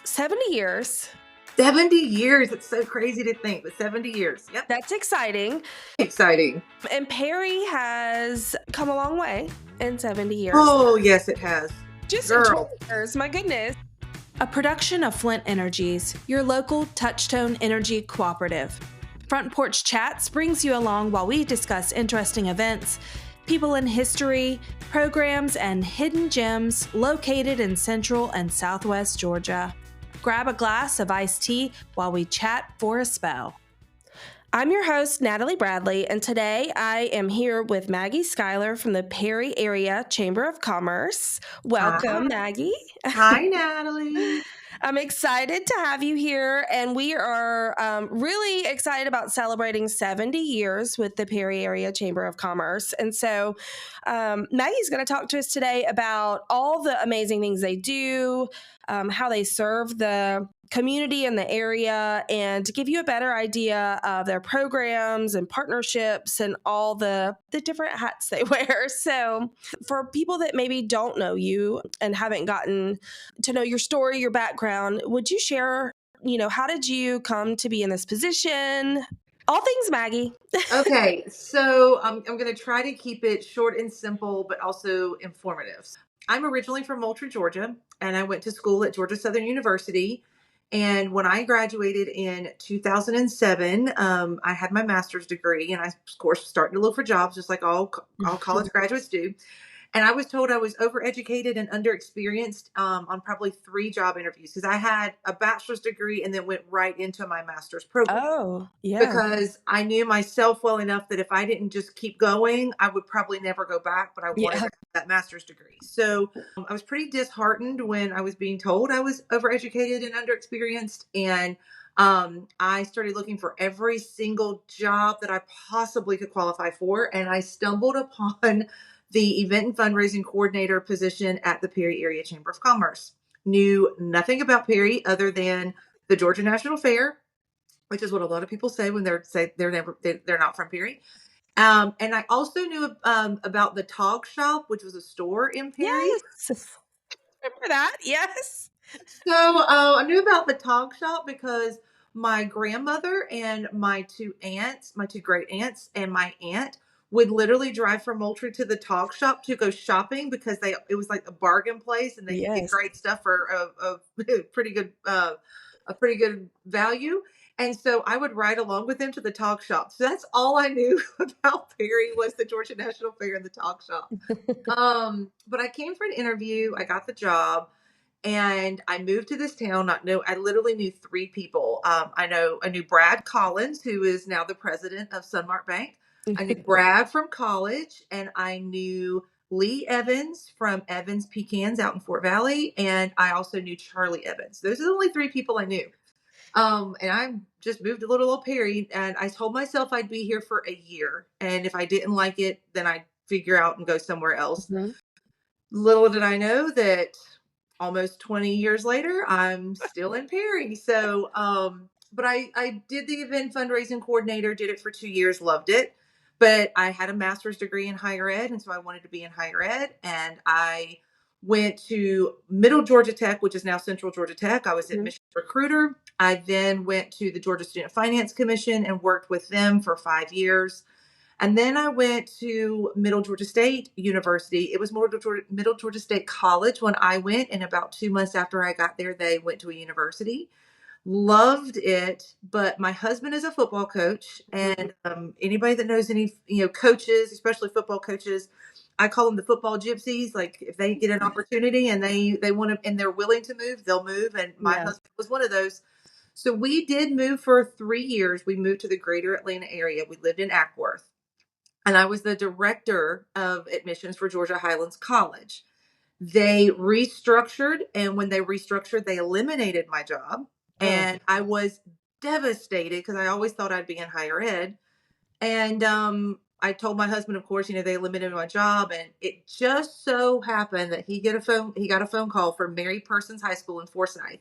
70 years. 70 years. It's so crazy to think, but 70 years. Yep. That's exciting. Exciting. And Perry has come a long way in 70 years. Oh, yes, it has. Just Girl. 20 years, my goodness. A production of Flint Energies, your local touch-tone energy cooperative. Front Porch Chats brings you along while we discuss interesting events, people in history, programs, and hidden gems located in Central and Southwest Georgia. Grab a glass of iced tea while we chat for a spell. I'm your host, Natalie Bradley, and today I am here with Maggie Schuyler from the Perry Area Chamber of Commerce. Welcome, Maggie. Hi, Natalie. I'm excited to have you here, and we are really excited about celebrating 70 years with the Perry Area Chamber of Commerce. And so Maggie's going to talk to us today about all the amazing things they do, how they serve the community in the area, and to give you a better idea of their programs and partnerships and all the different hats they wear. So for people that maybe don't know you and haven't gotten to know your story, your background, would you share, how did you come to be in this position? All things Maggie. Okay, so I'm going to try to keep it short and simple, but also informative. I'm originally from Moultrie, Georgia, and I went to school at Georgia Southern University. And when I graduated in 2007, I had my master's degree, and I, of course, started to look for jobs, just like all college graduates do. And I was told I was overeducated and underexperienced on probably 3 job interviews, because I had a bachelor's degree and then went right into my master's program. Oh, yeah. Because I knew myself well enough that if I didn't just keep going, I would probably never go back, but I wanted to have that master's degree. So I was pretty disheartened when I was being told I was overeducated and underexperienced. And I started looking for every single job that I possibly could qualify for. And I stumbled upon the event and fundraising coordinator position at the Perry Area Chamber of Commerce. Knew nothing about Perry other than the Georgia National Fair, which is what a lot of people say when they're not from Perry. And I also knew about the Tog Shop, which was a store in Perry. Yes. Remember that? Yes. So I knew about the Tog Shop because my grandmother and my 2 aunts, my 2 great aunts, and my aunt would literally drive from Moultrie to the Tog Shop to go shopping, because it was like a bargain place, and they could get great stuff for a pretty good value. And so I would ride along with them to the Tog Shop. So that's all I knew about Perry, was the Georgia National Fair and the Tog Shop. But I came for an interview. I got the job. And I moved to this town. I literally knew 3 people. I knew Brad Collins, who is now the president of Sunmark Bank. I knew Brad from college, and I knew Lee Evans from Evans Pecans out in Fort Valley. And I also knew Charlie Evans. Those are the only 3 people I knew. And I just moved to little old Perry, and I told myself I'd be here for a year. And if I didn't like it, then I'd figure out and go somewhere else. Mm-hmm. Little did I know that almost 20 years later, I'm still in Perry. So, but I did the event fundraising coordinator, did it for 2 years, loved it. But I had a master's degree in higher ed, and so I wanted to be in higher ed. And I went to Middle Georgia Tech, which is now Central Georgia Tech. I was admissions recruiter. I then went to the Georgia Student Finance Commission and worked with them for 5 years. And then I went to Middle Georgia State University. It was Middle Georgia State College when I went, and about 2 months after I got there, they went to a university. Loved it, but my husband is a football coach, and anybody that knows any coaches, especially football coaches, I call them the football gypsies. Like, if they get an opportunity and they want to, and they're willing to move, they'll move. And my husband was one of those. So we did move for 3 years. We moved to the greater Atlanta area. We lived in Ackworth. And I was the director of admissions for Georgia Highlands College. They restructured, and when they restructured, they eliminated my job. And I was devastated, because I always thought I'd be in higher ed. And I told my husband, of course, they eliminated my job. And it just so happened that he got a phone call from Mary Persons High School in Forsyth.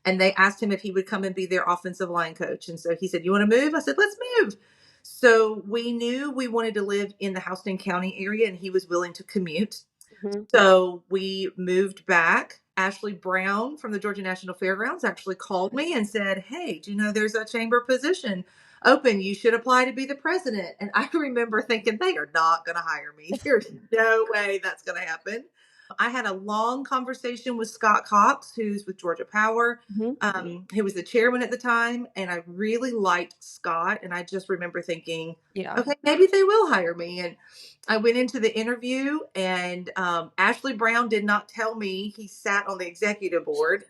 And they asked him if he would come and be their offensive line coach. And so he said, "You want to move?" I said, "Let's move." So we knew we wanted to live in the Houston County area, and he was willing to commute. Mm-hmm. So we moved back Ashley Brown from the Georgia National Fairgrounds actually called me and said, "Hey, do you know there's a chamber position open? You should apply to be the president." And I remember thinking, they are not going to hire me. There's no way that's going to happen. I had a long conversation with Scott Cox, who's with Georgia Power. Mhm. He was the chairman at the time, and I really liked Scott. And I just remember thinking, Yeah. okay, maybe they will hire me. And I went into the interview, and Ashley Brown did not tell me he sat on the executive board.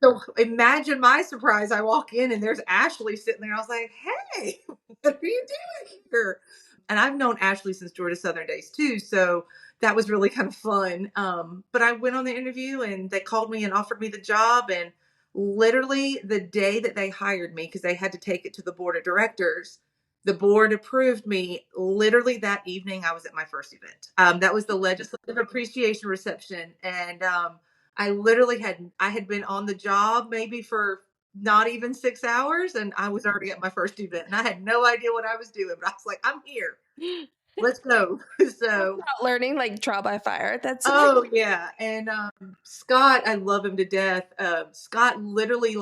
So imagine my surprise. I walk in and there's Ashley sitting there. I was like, "Hey, what are you doing here?" And I've known Ashley since Georgia Southern days too. So that was really kind of fun. But I went on the interview and they called me and offered me the job. And literally the day that they hired me, because they had to take it to the board of directors, the board approved me. Literally that evening, I was at my first event. That was the legislative appreciation reception. And I had been on the job maybe for not even 6 hours, and I was already at my first event, and I had no idea what I was doing, but I was like, "I'm here. Let's go." So, About learning like trial by fire. That's amazing. oh yeah, and Scott, I love him to death. Scott literally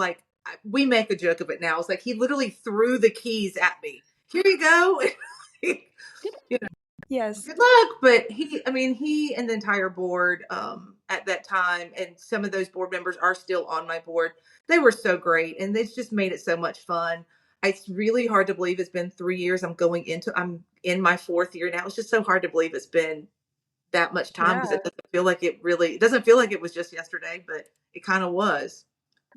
we make a joke of it now. It's like he literally threw the keys at me. Here you go. Yes. Good luck. But he and the entire board at that time, and some of those board members are still on my board. They were so great, and it's just made it so much fun. It's really hard to believe it's been 3 years. I'm in my fourth year now. It's just so hard to believe it's been that much time, because Yeah. it doesn't feel like it was just yesterday, but it kind of was.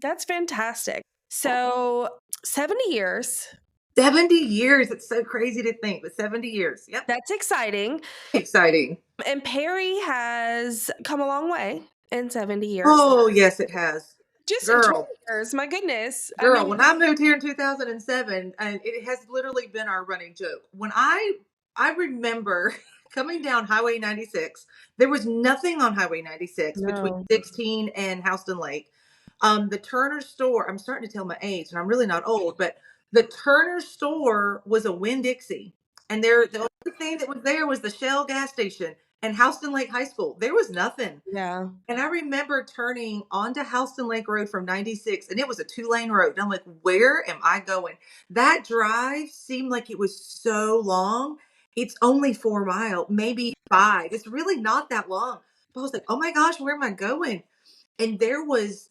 That's fantastic. So 70 years. 70 years. It's so crazy to think, but 70 years. Yep. That's exciting. Exciting. And Perry has come a long way in 70 years. Oh, yes, it has. Just in 20 Girl. years. My goodness. Girl, when I moved here in 2007, and it has literally been our running joke. When I remember coming down Highway 96, there was nothing on Highway 96 between No. 16 and Houston Lake. The Turner store, I'm starting to tell my age, and I'm really not old, but the Turner store was a Winn-Dixie. And the only thing that was there was the Shell gas station and Houston Lake High School. There was nothing. Yeah. And I remember turning onto Houston Lake Road from 96, and it was a 2-lane road. And I'm like, where am I going? That drive seemed like it was so long. It's only 4 miles, maybe 5. It's really not that long. But I was like, oh my gosh, where am I going? And there was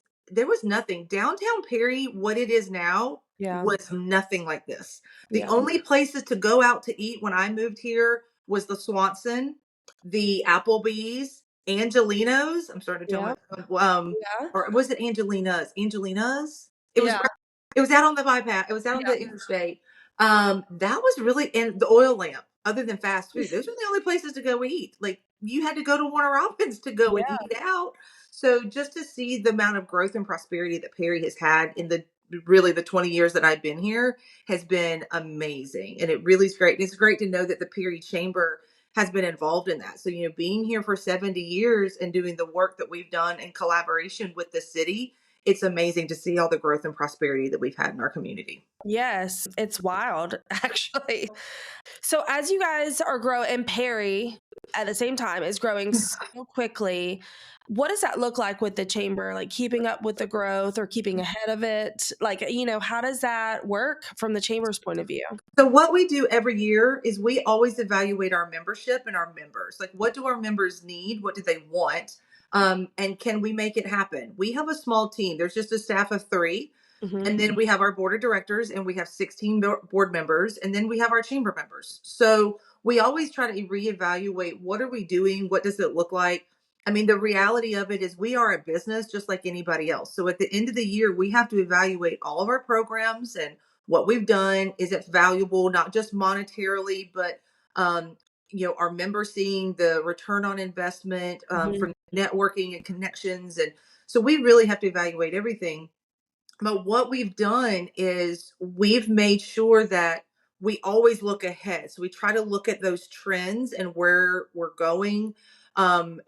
nothing. Downtown Perry, what it is now, Yeah. was nothing like this. The Yeah. only places to go out to eat when I moved here was the Swanson, the Applebee's, Angelino's. I'm starting to tell Yeah. my Yeah. or was it Angelina's? Angelina's. It was Yeah. it was out on the bypass. It was out on Yeah. the interstate. That was really, and the oil lamp. Other than fast food, those are the only places to go eat. Like you had to go to Warner Robins to go and Yeah. eat out. So just to see the amount of growth and prosperity that Perry has had in the 20 years that I've been here has been amazing. And it really is great. And it's great to know that the Perry Chamber has been involved in that. So, being here for 70 years and doing the work that we've done in collaboration with the city, it's amazing to see all the growth and prosperity that we've had in our community. Yes. It's wild, actually. So as you guys are growing, and Perry at the same time is growing so quickly, what does that look like with the chamber? Like keeping up with the growth or keeping ahead of it? Like, how does that work from the chamber's point of view? So what we do every year is we always evaluate our membership and our members. Like, what do our members need? What do they want? And can we make it happen? We have a small team. There's just a staff of 3. Mm-hmm. And then we have our board of directors, and we have 16 board members, and then we have our chamber members. So we always try to reevaluate, what are we doing? What does it look like? I mean, the reality of it is we are a business just like anybody else. So at the end of the year, we have to evaluate all of our programs and what we've done. Is it valuable, not just monetarily, but our members seeing the return on investment Mm-hmm. from networking and connections. And so we really have to evaluate everything. But what we've done is we've made sure that we always look ahead. So we try to look at those trends and where we're going. And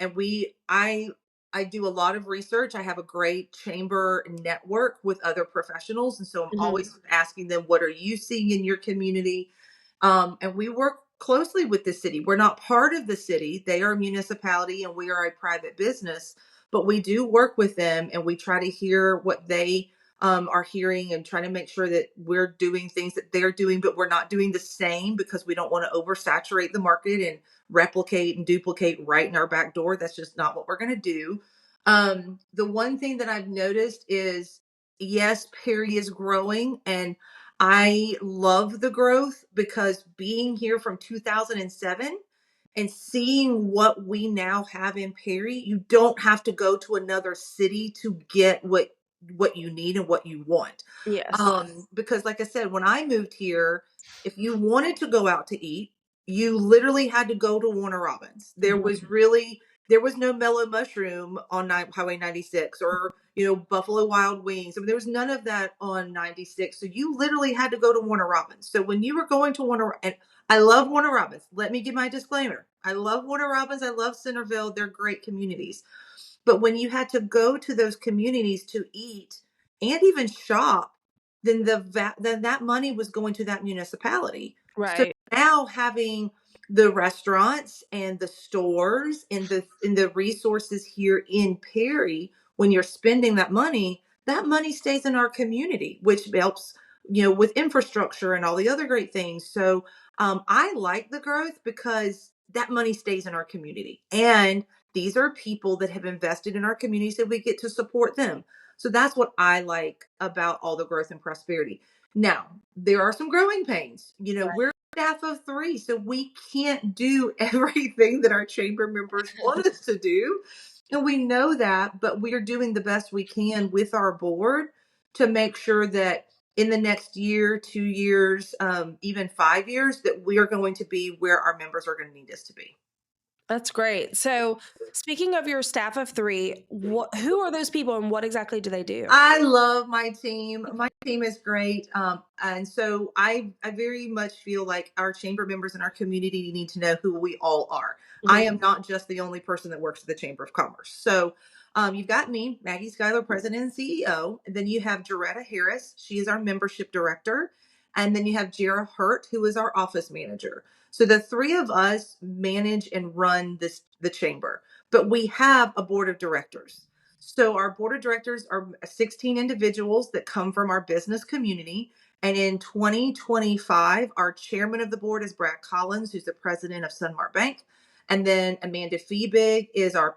I do a lot of research. I have a great chamber network with other professionals. And so I'm Mm-hmm. always asking them, what are you seeing in your community? And we work closely with the city. We're not part of the city. They are a municipality and we are a private business. but we do work with them and we try to hear what they are hearing and trying to make sure that we're doing things that they're doing, but we're not doing the same because we don't want to oversaturate the market and replicate and duplicate right in our back door. That's just not what we're going to do. The one thing that I've noticed is, yes, Perry is growing, and I love the growth because being here from 2007 and seeing what we now have in Perry, you don't have to go to another city to get what you need and what you want. Yes. Because like I said, when I moved here, if you wanted to go out to eat, you literally had to go to Warner Robins. Mhm. There was no Mellow Mushroom on Highway 96 or Buffalo Wild Wings. I mean, there was none of that on 96. So you literally had to go to Warner Robins. So when you were going to and I love Warner Robins. Let me give my disclaimer. I love Warner Robins. I love Centerville. They're great communities. But when you had to go to those communities to eat and even shop, then then that money was going to that municipality. So Right. now having the restaurants and the stores and the resources here in Perry, when you're spending that money stays in our community, which helps, with infrastructure and all the other great things. So I like the growth because that money stays in our community. And these are people that have invested in our communities that we get to support them. So that's what I like about all the growth and prosperity. Now, there are some growing pains. We're a staff of 3, so we can't do everything that our chamber members want us to do. And we know that, but we are doing the best we can with our board to make sure that in the next year, 2 years, even 5 years, that we are going to be where our members are going to need us to be. That's great. So, speaking of your staff of 3, who are those people and what exactly do they do? I love my team. My team is great. And so I very much feel like our chamber members in our community need to know who we all are. I Mhm. am not just the only person that works at the Chamber of Commerce. So you've got me, Maggie Schuyler, President and CEO. And then you have Jaretta Harris. She is our membership director. And then you have Jara Hurt, who is our office manager. So the 3 of us manage and run the chamber. But we have a board of directors. So our board of directors are 16 individuals that come from our business community. And in 2025, our chairman of the board is Brad Collins, who's the president of Sunmar Bank. And then Amanda Feebig is our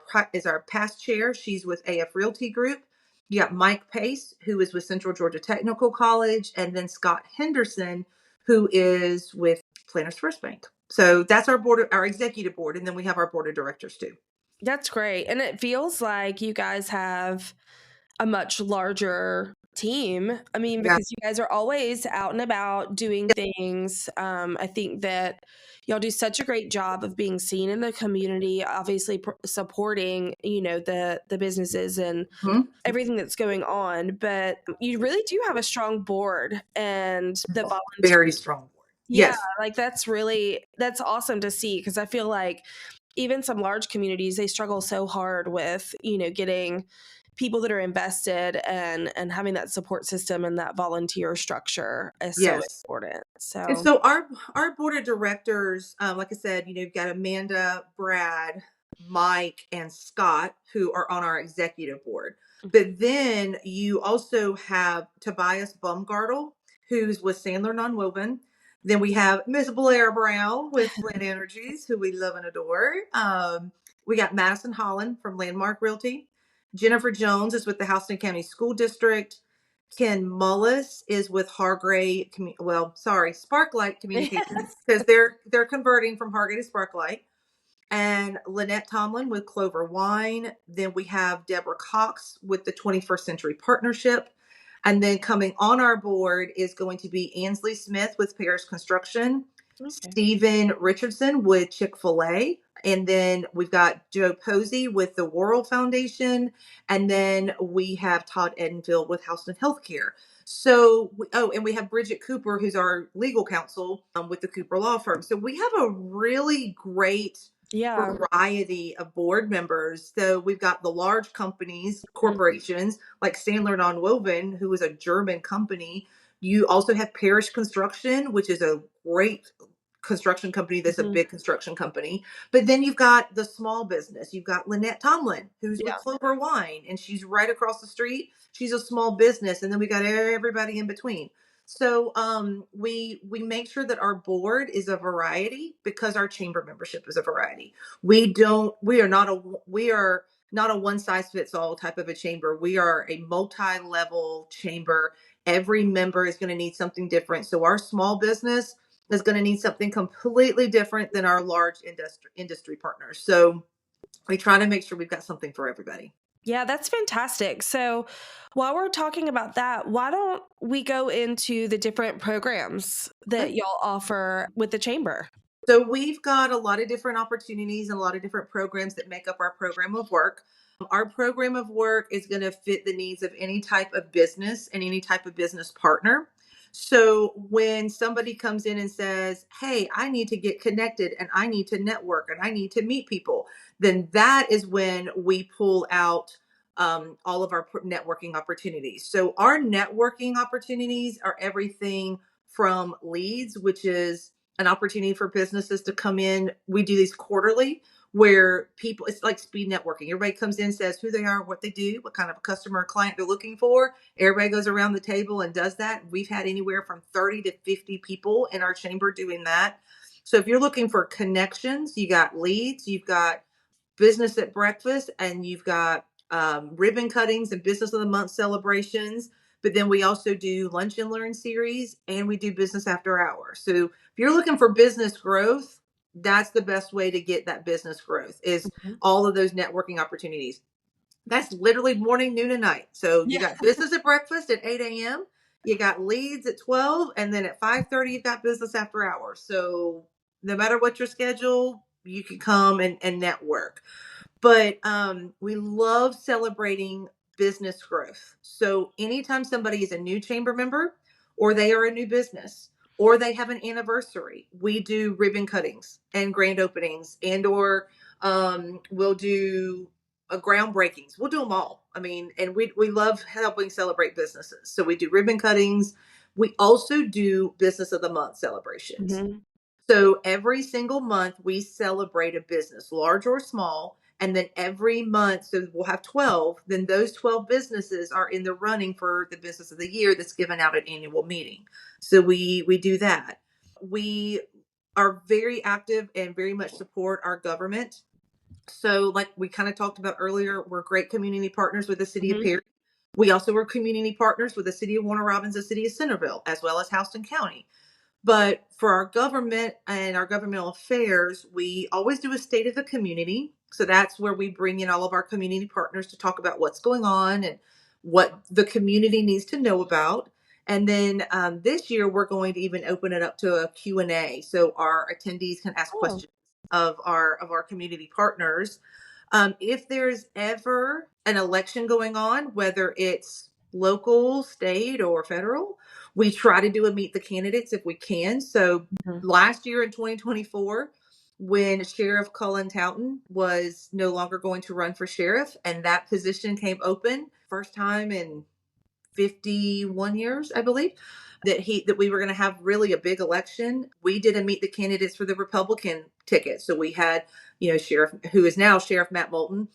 past chair. She's with AF Realty Group. You got Mike Pace, who is with Central Georgia Technical College, and then Scott Henderson, who is with Planners First Bank. So that's our executive board, and then we have our board of directors too. That's great. And it feels like you guys have a much larger team. I mean, Yeah. because you guys are always out and about doing things. I think that y'all do such a great job of being seen in the community, obviously supporting, the businesses and Mhm. everything that's going on. But you really do have a strong board and the volunteer. Very strong board. Yeah, Yes. like that's awesome to see because I feel like even some large communities they struggle so hard with, getting people that are invested and having that support system and that volunteer structure is so Yes. important. And So, so our board of directors, like I said, you've got Amanda, Brad, Mike, and Scott who are on our executive board. But then you also have Tobias Baumgartel, who's with Sandler Nonwoven. Then we have Miss Blair Brown with Flint Energies, who we love and adore. We got Madison Holland from Landmark Realty. Jennifer Jones is with the Houston County School District. Ken Mullis is with Hargray, Sparklight Communications because they're converting from Hargray to Sparklight. And Lynette Tomlin with Clover Wine. Then we have Deborah Cox with the 21st Century Partnership. And then coming on our board is going to be Ansley Smith with Paris Construction, okay. Stephen Richardson with Chick-fil-A. And then we've got Joe Posey with the Worrell Foundation. And then we have Todd Edenfield with Houston Healthcare. So, and we have Bridget Cooper, who's our legal counsel with the Cooper Law Firm. So we have a really great Yeah. variety of board members. So we've got the large companies, Mm. corporations like Sandler Nonwoven, who is a German company. You also have Parish Construction, which is a great construction company that's a Mhm. big construction company. But then you've got the small business. You've got Lynette Tomlin, who's with Yeah. Clover Wine, and she's right across the street. She's a small business, and then we got everybody in between. So we make sure that our board is a variety because our chamber membership is a variety. We are not a one size fits all type of a chamber. We are a multi-level chamber. Every member is going to need something different. So our small business is going to need something completely different than our large industry partners. So we try to make sure we've got something for everybody. Yeah, that's fantastic. So, while we're talking about that, why don't we go into the different programs that y'all offer with the chamber? So we've got a lot of different opportunities and a lot of different programs that make up our program of work. Our program of work is going to fit the needs of any type of business and any type of business partner. So when somebody comes in and says, "Hey, I need to get connected and I need to network and I need to meet people," then that is when we pull out all of our networking opportunities. So our networking opportunities are everything from leads, which is an opportunity for businesses to come in. We do these quarterly where people, it's like speed networking. Everybody comes in, says who they are, what they do, what kind of a customer or client they're looking for. Everybody goes around the table and does that. We've had anywhere from 30 to 50 people in our chamber doing that. So if you're looking for connections, you got leads, you've got business at breakfast, and you've got ribbon cuttings and business of the month celebrations. But then we also do lunch and learn series, and we do business after hours. So if you're looking for business growth, that's the best way to get that business growth is Mhm. all of those networking opportunities. That's literally morning, noon, and night. So you Yeah. got business at breakfast at 8 a.m. You got leads at 12, and then at 5:30 you've got business after hours. So no matter what your schedule, you can come and network. But we love celebrating business growth. So anytime somebody is a new chamber member, or they are a new business, or they have an anniversary, we do ribbon cuttings and grand openings, and or we'll do groundbreakings. We'll do them all. I mean, and we love helping celebrate businesses. So we do ribbon cuttings. We also do business of the month celebrations. Mhm. So every single month we celebrate a business, large or small. And then every month, so we'll have 12, then those 12 businesses are in the running for the business of the year that's given out at annual meeting. So we do that. We are very active and very much support our government. So like we kind of talked about earlier, we're great community partners with the city of Mhm. Perry. We also were community partners with the city of Warner Robins, the city of Centerville, as well as Houston County. But for our government and our governmental affairs, we always do a state of the community. So that's where we bring in all of our community partners to talk about what's going on and what the community needs to know about. And then this year, we're going to even open it up to a Q&A, so our attendees can ask Oh. questions of our community partners. If there's ever an election going on, whether it's local, state, or federal, we try to do a meet the candidates if we can. So Mhm. last year in 2024, when Sheriff Cullen Towton was no longer going to run for sheriff and that position came open, first time in 51 years, I believe, that we were going to have really a big election. We did a meet the candidates for the Republican ticket. So we had, Sheriff, who is now Sheriff Matt Moulton,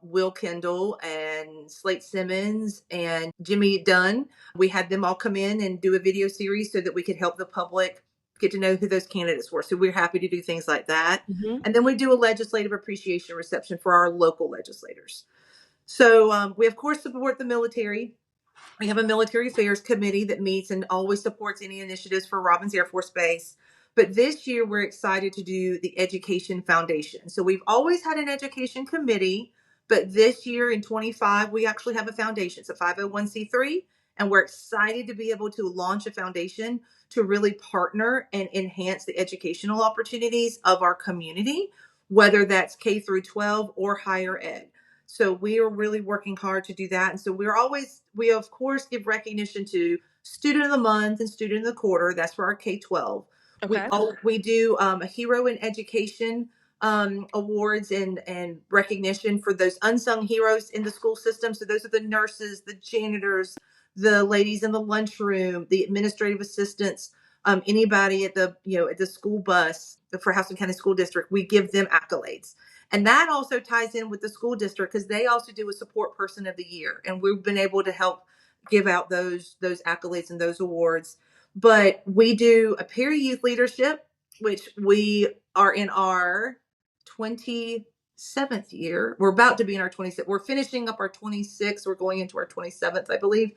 Will Kendall and Slate Simmons and Jimmy Dunn. We had them all come in and do a video series so that we could help the public get to know who those candidates were. So we're happy to do things like that. Mhm. And then we do a legislative appreciation reception for our local legislators. So we, of course, support the military. We have a military affairs committee that meets and always supports any initiatives for Robins Air Force Base. But this year, we're excited to do the Education Foundation. So we've always had an education committee, but this year in 25, we actually have a foundation. It's a 501c3, and we're excited to be able to launch a foundation to really partner and enhance the educational opportunities of our community, whether that's K through 12 or higher ed. So we are really working hard to do that. And so we of course give recognition to student of the month and student of the quarter. That's for our K-12. Okay. We do a hero in education awards and recognition for those unsung heroes in the school system. So those are the nurses, the janitors, the ladies in the lunchroom, the administrative assistants, Anybody at the, at the school bus for Houston County School District, we give them accolades. And that also ties in with the school district because they also do a support person of the year. And we've been able to help give out those accolades and those awards. But we do a peer youth leadership, which we are in our 27th year. We're about to be in our 26th. We're finishing up our 26th. We're going into our 27th, I believe.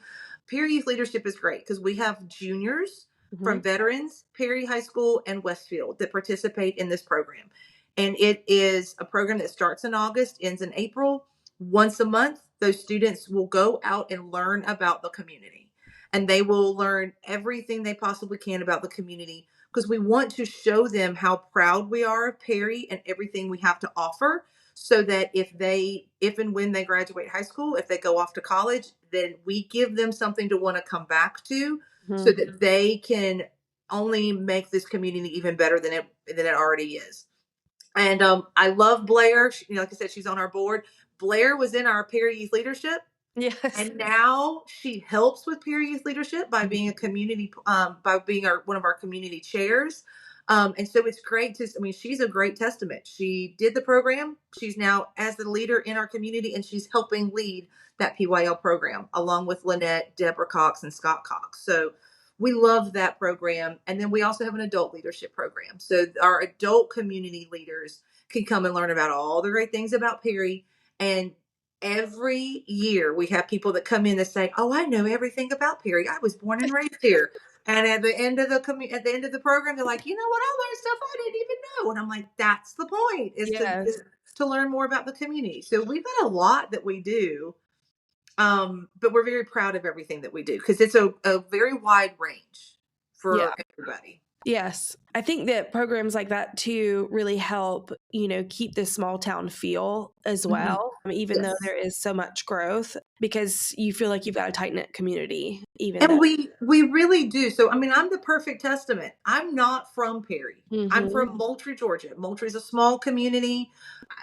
Peer youth leadership is great because we have juniors from veterans, Perry High School, and Westfield that participate in this program. And it is a program that starts in August, ends in April. Once a month, those students will go out and learn about the community. And they will learn everything they possibly can about the community because we want to show them how proud we are of Perry and everything we have to offer so that if and when they graduate high school, if they go off to college, then we give them something to want to come back to so that they can only make this community even better than it already is. And I love Blair. Like I said, she's on our board. Blair was in our peer youth leadership. Yes. And now she helps with peer youth leadership by being a community, by being one of our community chairs. And so it's great she's a great testament. She did the program. She's now as the leader in our community, and she's helping lead that PYL program along with Lynette, Deborah Cox, and Scott Cox. So we love that program. And then we also have an adult leadership program. So our adult community leaders can come and learn about all the great things about Perry. And every year we have people that come in that say, "Oh, I know everything about Perry. I was born and raised here." And at the end of the program, they're like, "You know what? I learned stuff I didn't even know." And I'm like, "That's the point, is Yes. to learn more about the community." So we've got a lot that we do. But we're very proud of everything that we do because it's a very wide range for everybody. Yes. I think that programs like that too really help, keep the small town feel as well, even though there is so much growth, because you feel like you've got a tight knit community, even though. And we really do. So, I'm the perfect testament. I'm not from Perry. I'm from Moultrie, Georgia. Moultrie is a small community.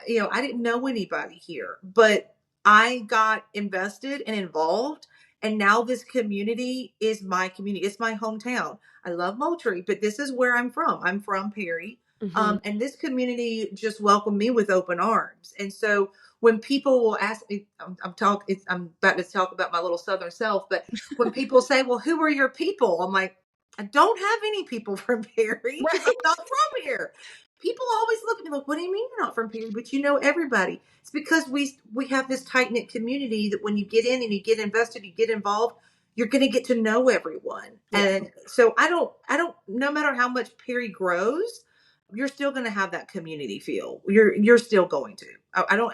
I didn't know anybody here, but I got invested and involved. And now this community is my community. It's my hometown. I love Moultrie, but this is where I'm from. I'm from Perry. And this community just welcomed me with open arms. And so when people will ask me, I'm about to talk about my little Southern self, but when people say, "Well, who are your people?" I'm like, I don't have any people from Perry because I'm not from here. People always look at me like, "What do you mean you're not from Perry? But you know everybody." It's because we have this tight knit community that when you get in and you get invested, you get involved, you're going to get to know everyone. Yeah. And so I don't. No matter how much Perry grows, you're still going to have that community feel. You're still going to. I don't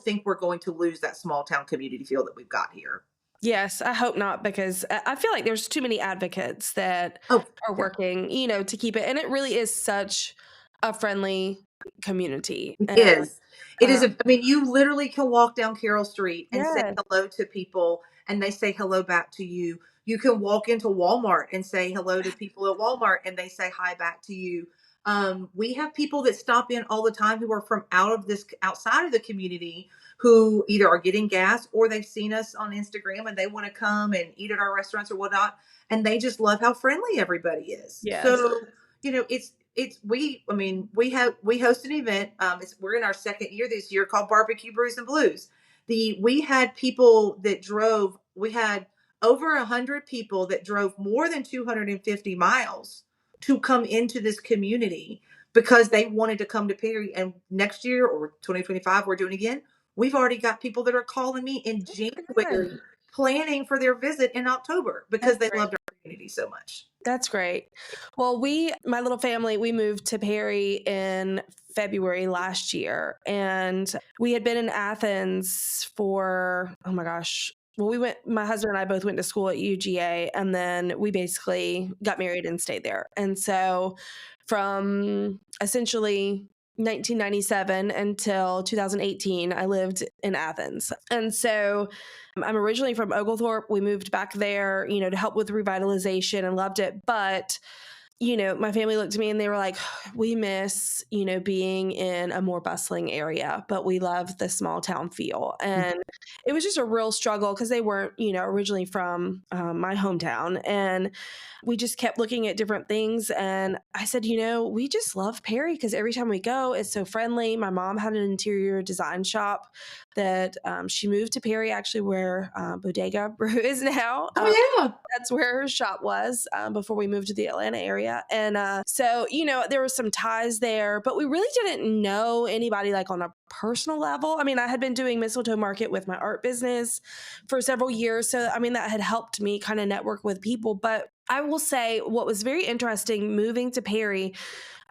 think we're going to lose that small town community feel that we've got here. Yes, I hope not, because I feel like there's too many advocates that are working, to keep it. And it really is such a friendly community. It is. It is. You literally can walk down Carroll Street and say hello to people, and they say hello back to you. You can walk into Walmart and say hello to people at Walmart, and they say hi back to you. We have people that stop in all the time who are from outside of the community, who either are getting gas or they've seen us on Instagram and they want to come and eat at our restaurants or whatnot. And they just love how friendly everybody is. Yes. So, we host an event. We're in our second year this year, called Barbecue Brews and Blues. We had people that we had over 100 people that drove more than 250 miles to come into this community because they wanted to come to Perry. And next year, or 2025, we're doing again. We've already got people that are calling me in January planning for their visit in October because they loved our community so much. That's great. Well, my little family, we moved to Perry in February last year, and we had been in Athens for, oh my gosh. Well, my husband and I both went to school at UGA, and then we basically got married and stayed there. And so from essentially 1997 until 2018, I lived in Athens. And so I'm originally from Oglethorpe. We moved back there, to help with revitalization, and loved it. But my family looked at me and they were like, we miss, being in a more bustling area, but we love the small town feel. And it was just a real struggle because they weren't, originally from my hometown. And we just kept looking at different things. And I said, we just love Perry because every time we go, it's so friendly. My mom had an interior design shop that she moved to Perry, actually, where Bodega Brew is now. Oh yeah. That's where her shop was before we moved to the Atlanta area. And so, there was some ties there, but we really didn't know anybody like on a personal level. I mean, I had been doing Mistletoe Market with my art business for several years. So, I mean, that had helped me kind of network with people. But I will say what was very interesting moving to Perry,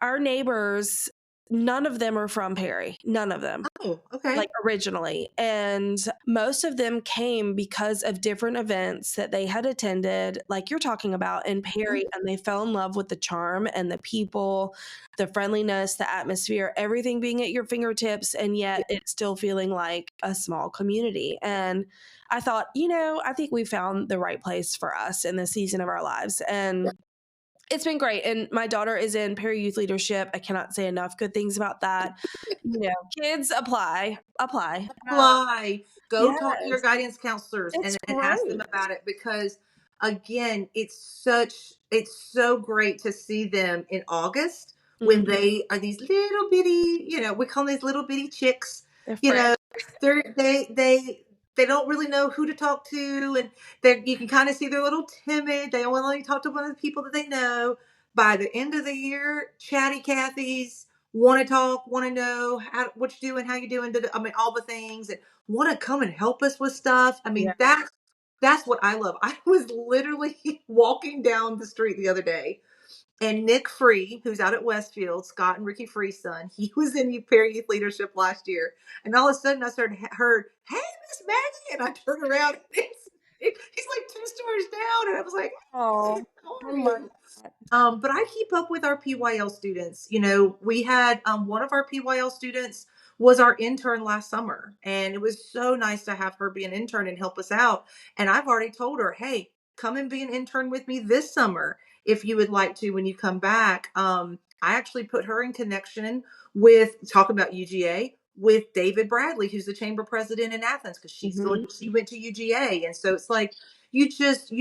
our neighbors, none of them are from Perry. None of them. Oh, okay. Like originally. And most of them came because of different events that they had attended, like you're talking about in Perry, and they fell in love with the charm and the people, the friendliness, the atmosphere, everything being at your fingertips, and yet it's still feeling like a small community. And I thought, I think we found the right place for us in this season of our lives. And it's been great. And my daughter is in Perry Youth Leadership. I cannot say enough good things about that. Kids apply. Apply. Go talk to your Yes, guidance counselors it's and ask them great. about it, because again, it's so great to see them in August when Mhm. they are these little bitty, we call them these little bitty chicks. They're You fresh. know, they don't really know who to talk to, and you can kind of see they're a little timid. They only talk to one of the people that they know. By the end of the year, chatty Cathy's, want to talk, want to know what you doing, how you doing. I mean, all the things, and want to come and help us with stuff. I Yeah. mean, that's what I love. I was literally walking down the street the other day, and Nick Free, who's out at Westfield, Scott and Ricky Free's son, he was in Perry Youth Leadership last year. And all of a sudden I heard, "Hey, Miss Maggie." And I turned around and he's like 2 stores down. And I was like, "Hey, Oh, how I are love you?" that. But I keep up with our PYL students. We had one of our PYL students was our intern last summer, and it was so nice to have her be an intern and help us out. And I've already told her, hey, come and be an intern with me this summer if you would like to when you come back. I actually put her in connection with, talking about UGA, with David Bradley, who's the chamber president in Athens, because Mhm. she went to UGA. And so it's like, you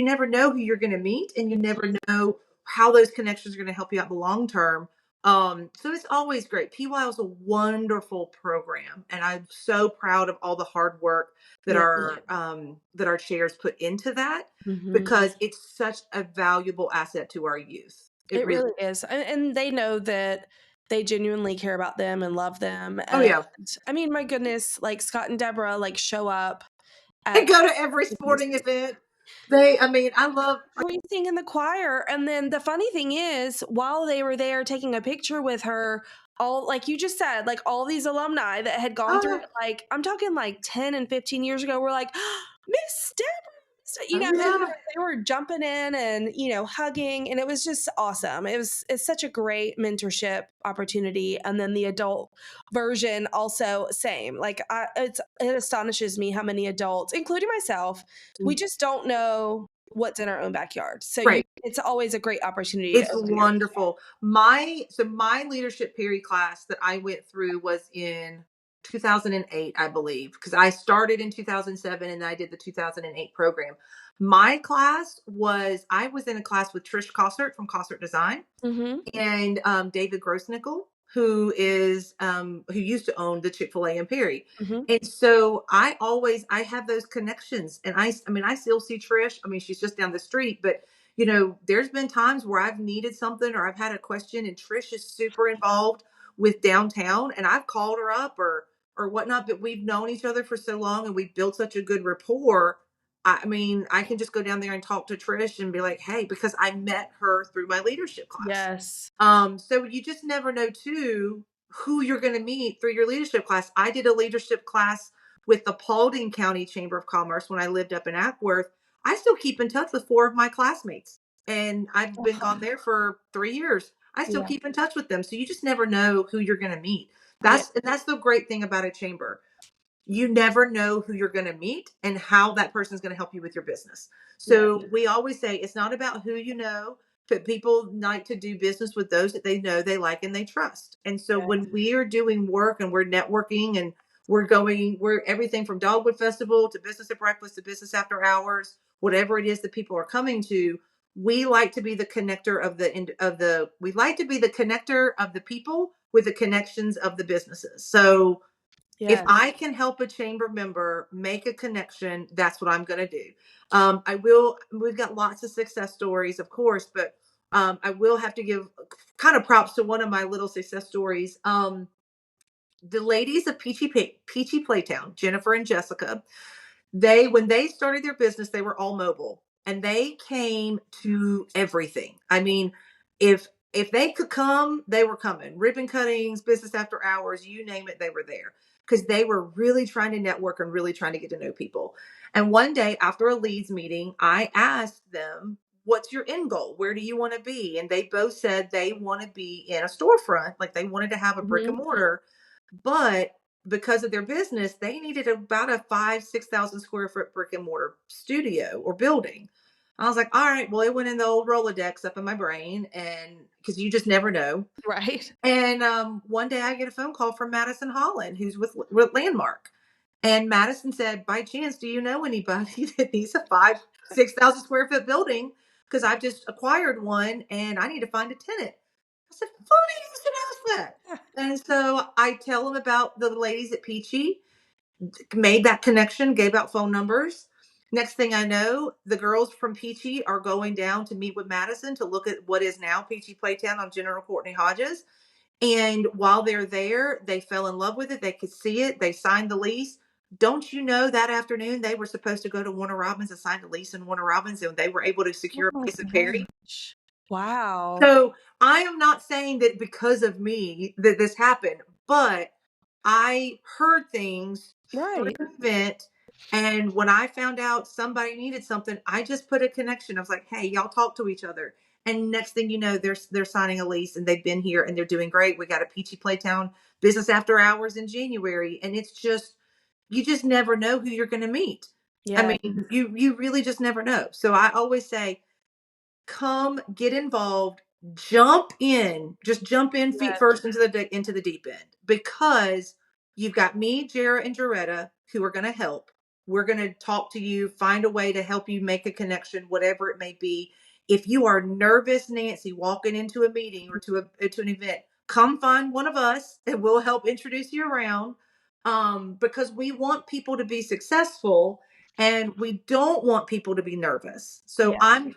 never know who you're going to meet, and you never know how those connections are going to help you out in the long term. So it's always great. PYL is a wonderful program, and I'm so proud of all the hard work that Yeah. our chairs put into that, Mhm. because it's such a valuable asset to our youth. It It really. really is. And they know that they genuinely care about them and love them. Oh And yeah, I mean, my goodness, like Scott and Deborah like show up they at go to every sporting event. I mean, I love. we sing in the choir. And then the funny thing is, while they were there taking a picture with her, all like you just said, like all these alumni that had gone through Oh, it, like I'm talking like 10 and 15 years ago, were like, Miss Deborah. oh And yeah. they were jumping in and hugging, and it was just awesome. It's such a great mentorship opportunity. And then the adult version also same. Like it astonishes me how many adults, including myself, we just don't know what's in our own backyard. So Right. it's always a great opportunity to It's open your. wonderful. My leadership period class that I went through was in 2008, I believe, because I started in 2007 and I did the 2008 program. I was in a class with Trish Cossert from Cossert Design, Mm-hmm. and David Grossnickel, who used to own the Chick-fil-A in Perry. Mm-hmm. And so I have those connections, and I mean, I still see Trish. I mean, she's just down the street, but there's been times where I've needed something or I've had a question, and Trish is super involved with downtown, and I've called her up or whatnot, but we've known each other for so long and we've built such a good rapport. I mean, I can just go down there and talk to Trish and be like, hey, because I met her through my leadership class. Yes. So you just never know too who you're going to meet through your leadership class. I did a leadership class with the Paulding County Chamber of Commerce when I lived up in Ackworth. I still keep in touch with 4 of my classmates, and I've been gone there for 3 years. I still Yeah. keep in touch with them. So you just never know who you're going to meet. Yeah. That's the great thing about a chamber. You never know who you're going to meet and how that person is going to help you with your business. Yeah. So we always say it's not about who you know, but people like to do business with those that they know, they like, and they trust. And so Yeah. when we are doing work and we're networking and we're everything from Dogwood Festival to business at breakfast to business after hours, whatever it is that people are coming to, we like to be the connector we like to be the connector of the people with the connections of the businesses. So if Yes. I can help a chamber member make a connection, that's what I'm going to do. I will. We've got lots of success stories, of course, but I will have to give kind of props to one of my little success stories. The ladies of Peachy Playtown, Jennifer and Jessica, when they started their business, they were all mobile and they came to everything. I mean, if they could come, they were coming. Ribbon cuttings, business after hours, you name it, they were there because they were really trying to network and really trying to get to know people. And one day after a leads meeting, I asked them, "What's your end goal? Where do you want to be?" And they both said they want to be in a storefront, like they wanted to have a brick and Hmm. mortar, but because of their business, they needed about a 6,000 square foot brick and mortar studio or building. I was like, all right, well, it went in the old Rolodex up in my brain, and because you just never know. Right. And one day I get a phone call from Madison Holland, who's with Landmark. And Madison said, by chance, do you know anybody that needs a 6,000 square foot building? Because I've just acquired one and I need to find a tenant. I said, funny you should ask that. And so I tell them about the ladies at Peachy, made that connection, gave out phone numbers. Next thing I know, the girls from Peachy are going down to meet with Madison to look at what is now Peachy Playtown on General Courtney Hodges. And while they're there, they fell in love with it. They could see it. They signed the lease. Don't you know that afternoon they were supposed to go to Warner Robins and sign a lease in Warner Robins, and they were able to Oh secure a my place in Perry? gosh. Wow. So I am not saying that because of me that this happened, but I heard things through Right. an event. And when I found out somebody needed something, I just put a connection. I was like, hey, y'all talk to each other. And next thing you know, they're signing a lease and they've been here and they're doing great. We got a Peachy Playtown business after hours in January. And it's just, you just never know who you're going to meet. I Yeah. mean, you really just never know. So I always say, come get involved, jump in, just jump in feet Yes. first into the deep end, because you've got me, Jara, and Jaretta who are going to help. We're going to talk to you, find a way to help you make a connection, whatever it may be. If you are nervous, Nancy, walking into a meeting or to an event, come find one of us and we'll help introduce you around. Because we want people to be successful and we don't want people to be nervous. So Yeah.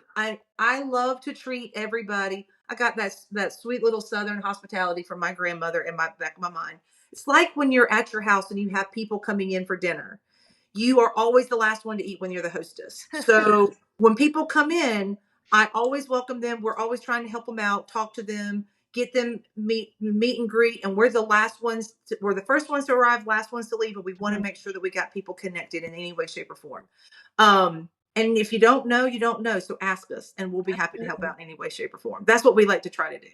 I love to treat everybody. I got that sweet little Southern hospitality from my grandmother in my back of my mind. It's like when you're at your house and you have people coming in for dinner. You are always the last one to eat when you're the hostess. So when people come in, I always welcome them. We're always trying to help them out, talk to them, get them meet and greet. And we're we're the first ones to arrive, last ones to leave, but we want to Mhm. make sure that we got people connected in any way, shape, or form. And if you don't know, you don't know. So ask us and we'll be happy to help Absolutely. out in any way, shape, or form. That's what we like to try to do.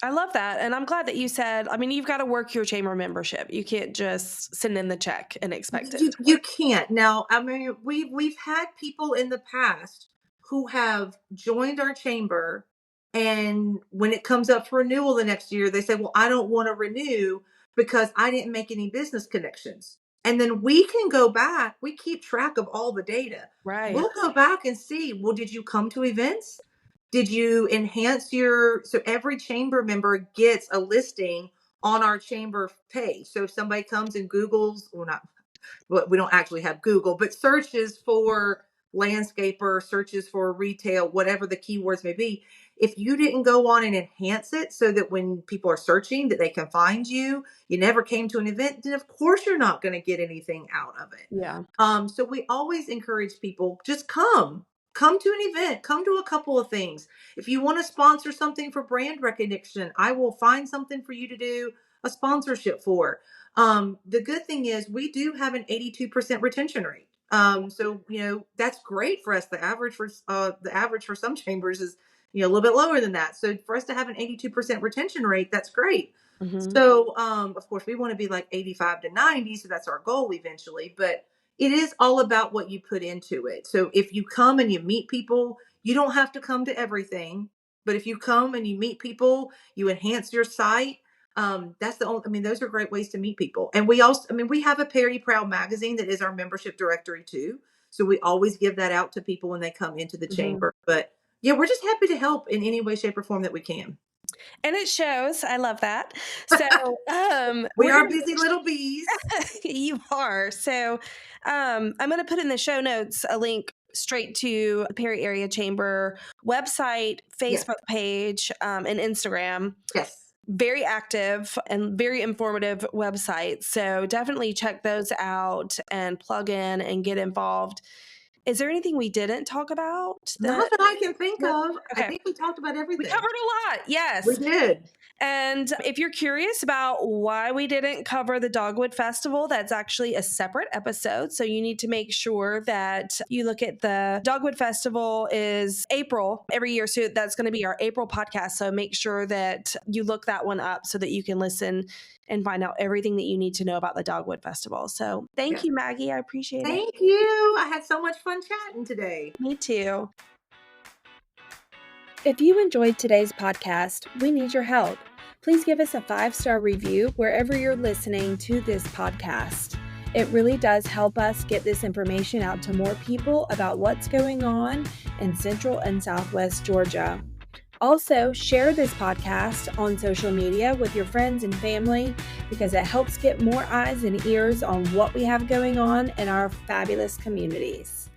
I love that. And I'm glad that you said, I mean, you've got to work your chamber membership. You can't just send in the check and expect it to You work. can't. Now, I mean, we've had people in the past who have joined our chamber, and when it comes up for renewal the next year, they say, "Well, I don't want to renew because I didn't make any business connections." And then we can go back. We keep track of all the data. Right. We'll go back and see, well, did you come to events? Did you enhance your so every chamber member gets a listing on our chamber page. So if somebody comes and Googles, or not, but we don't actually have Google, but searches for landscaper, searches for retail, whatever the keywords may be. If you didn't go on and enhance it so that when people are searching that they can find you, you never came to an event, then of course you're not going to get anything out of it. Yeah. So we always encourage people, just come to an event, come to a couple of things. If you want to sponsor something for brand recognition, I will find something for you to do a sponsorship for. The good thing is we do have an 82% retention rate. So that's great for us. The average for some chambers is a little bit lower than that. So for us to have an 82% retention rate, that's great. Hmm. So of course we want to be like 85 to 90, so that's our goal eventually. But it is all about what you put into it. So if you come and you meet people, you don't have to come to everything. But if you come and you meet people, you enhance your site. That's the only, I mean, those are great ways to meet people. And we also, I mean, we have a Perry Proud magazine that is our membership directory too. So we always give that out to people when they come into the Mhm. chamber. But yeah, we're just happy to help in any way, shape, or form that we can. And it shows. I love that. So, We we're are gonna busy little bees. you are. So, I'm gonna put in the show notes a link straight to the Perry Area Chamber website, Yes. Facebook page, and Instagram. Yes. Very active and very informative website. So definitely check those out and plug in and get involved. Is there anything we didn't talk about Not that I can think no? of. I Okay. think we talked about We everything. covered a lot. We Yes. did. And if you're curious about why we didn't cover the Dogwood Festival, that's actually a separate episode. So you need to make sure that you look at the Dogwood Festival is April every year. So that's going to be our April podcast. So make sure that you look that one up so that you can listen and find out everything that you need to know about the Dogwood Festival. So thank Yes. you, Maggie. I appreciate it. Thank you. I had so much fun chatting today. Me too. If you enjoyed today's podcast, we need your help. Please give us a 5-star review wherever you're listening to this podcast. It really does help us get this information out to more people about what's going on in Central and Southwest Georgia. Also, share this podcast on social media with your friends and family because it helps get more eyes and ears on what we have going on in our fabulous communities.